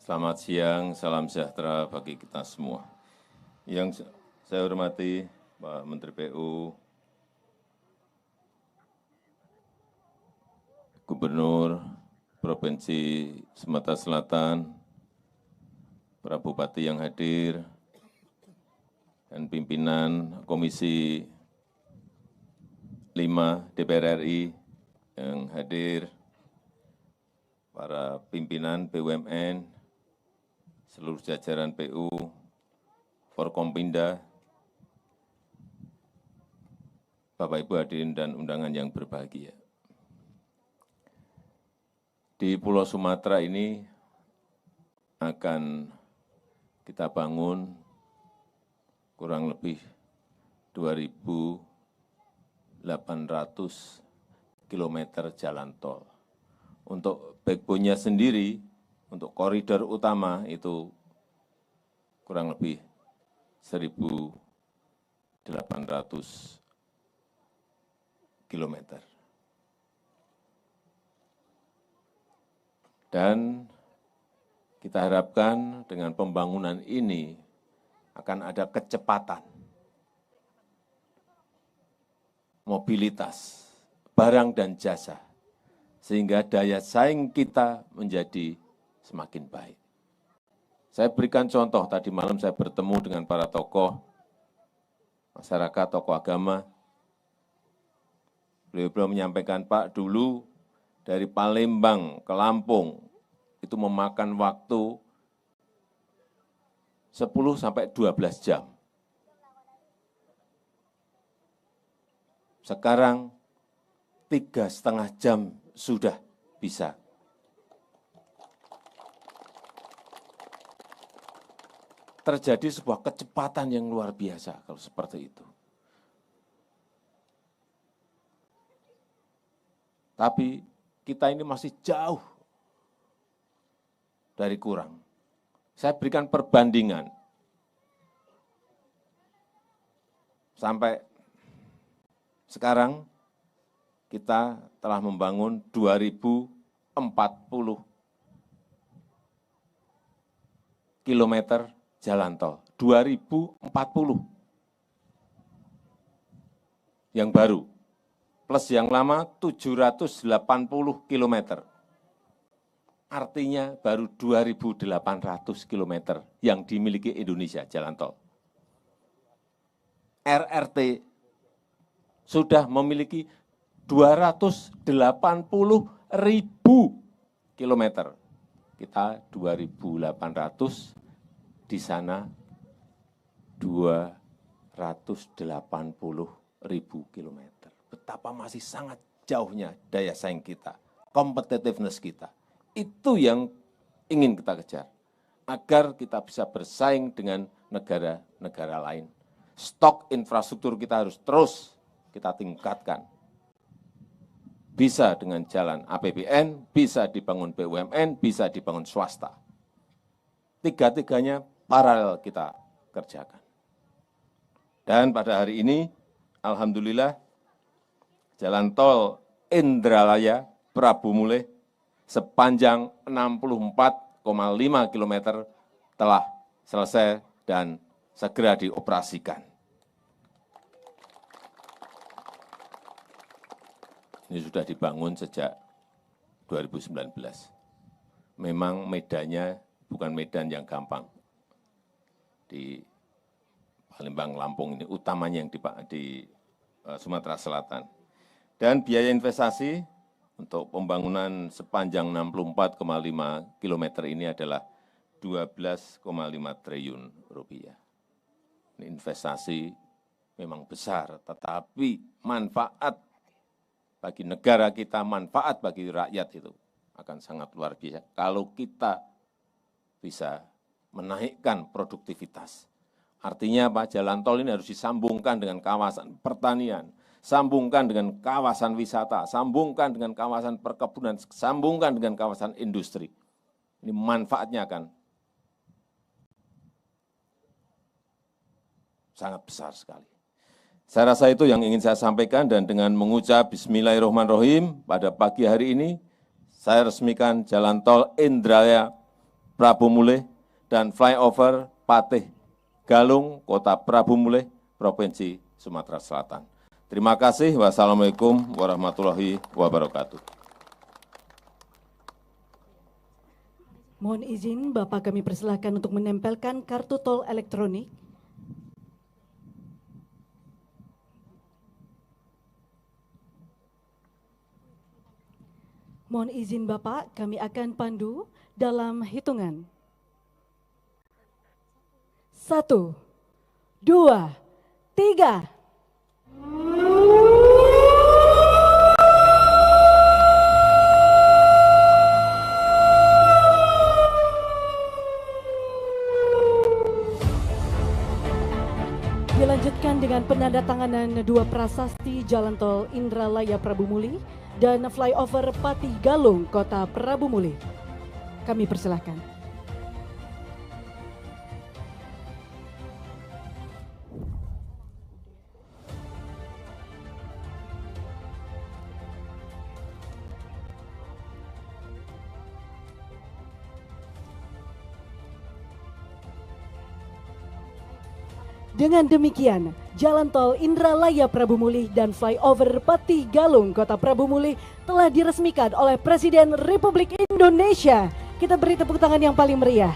Selamat siang, salam sejahtera bagi kita semua. Yang saya hormati Pak Menteri PU, Gubernur Provinsi Sumatera Selatan, para bupati yang hadir, dan pimpinan Komisi 5 DPR RI yang hadir, para pimpinan BUMN, seluruh jajaran PU, Forkompinda, Bapak Ibu hadirin dan undangan yang berbahagia. Di Pulau Sumatera ini akan kita bangun kurang lebih 2.800 km jalan tol. Untuk backbone-nya sendiri, untuk koridor utama itu kurang lebih 1.800 km. Dan kita harapkan dengan pembangunan ini akan ada kecepatan, mobilitas, barang dan jasa, sehingga daya saing kita menjadi semakin baik. Saya berikan contoh, tadi malam saya bertemu dengan para tokoh masyarakat, tokoh agama. Beliau menyampaikan, Pak, dulu dari Palembang ke Lampung itu memakan waktu 10 sampai 12 jam. Sekarang 3,5 jam sudah bisa. Terjadi sebuah kecepatan yang luar biasa kalau seperti itu. Tapi kita ini masih jauh dari kurang. Saya berikan perbandingan. Sampai sekarang kita telah membangun 2.040 kilometer jalan tol, 2040 yang baru, plus yang lama 780 kilometer. Artinya baru 2.800 kilometer yang dimiliki Indonesia jalan tol. RRT sudah memiliki 280.000 kilometer. Kita 2.800, di sana 280.000 kilometer. Betapa masih sangat jauhnya daya saing kita, competitiveness kita. Itu yang ingin kita kejar, agar kita bisa bersaing dengan negara-negara lain. Stok infrastruktur kita harus terus kita tingkatkan. Bisa dengan jalan APBN, bisa dibangun BUMN, bisa dibangun swasta. Tiga-tiganya paralel kita kerjakan. Dan pada hari ini, alhamdulillah, jalan tol Indralaya Prabu Muleh sepanjang 64,5 km telah selesai dan segera dioperasikan. Ini sudah dibangun sejak 2019. Memang medannya bukan medan yang gampang. Di Palembang, Lampung ini utamanya yang di Sumatera Selatan. Dan biaya investasi untuk pembangunan sepanjang 64,5 km ini adalah 12,5 triliun rupiah. Ini investasi memang besar, tetapi manfaat bagi negara kita, manfaat bagi rakyat itu akan sangat luar biasa. Kalau kita bisa menaikkan produktivitas. Artinya apa? Jalan tol ini harus disambungkan dengan kawasan pertanian, sambungkan dengan kawasan wisata, sambungkan dengan kawasan perkebunan, sambungkan dengan kawasan industri. Ini manfaatnya akan sangat besar sekali. Saya rasa itu yang ingin saya sampaikan, dan dengan mengucap Bismillahirrahmanirrahim pada pagi hari ini, saya resmikan jalan tol Indralaya Prabu Mulih, dan flyover Patih Galung, Kota Prabu Mulih, Provinsi Sumatera Selatan. Terima kasih. Wassalamualaikum warahmatullahi wabarakatuh. Mohon izin Bapak, kami persilahkan untuk menempelkan kartu tol elektronik. Mohon izin Bapak, kami akan pandu dalam hitungan 1, 2, 3. Dilanjutkan dengan penandatanganan 2 prasasti Jalan Tol Indralaya Prabu Mulih dan flyover Patih Galung, Kota Prabu Mulih. Kami persilahkan. Dengan demikian, Jalan Tol Indralaya Prabu Mulih dan flyover Patih Galung, Kota Prabu Mulih telah diresmikan oleh Presiden Republik Indonesia. Kita beri tepuk tangan yang paling meriah.